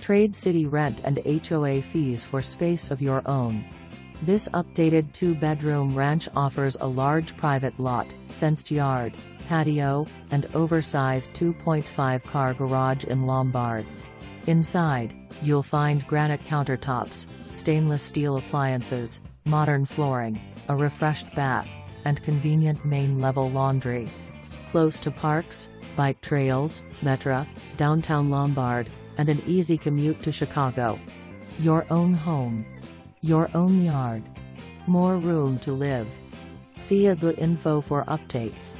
Trade city rent and HOA fees for space of your own. This updated 2-bedroom ranch offers a large private lot, fenced yard, patio, and oversized 2.5-car garage in Lombard. Inside, you'll find granite countertops, stainless steel appliances, modern flooring, a refreshed bath, and convenient main-level laundry. Close to parks, bike trails, Metra, downtown Lombard, and an easy commute to Chicago. Your own home. Your own yard. More room to live. See the info for updates.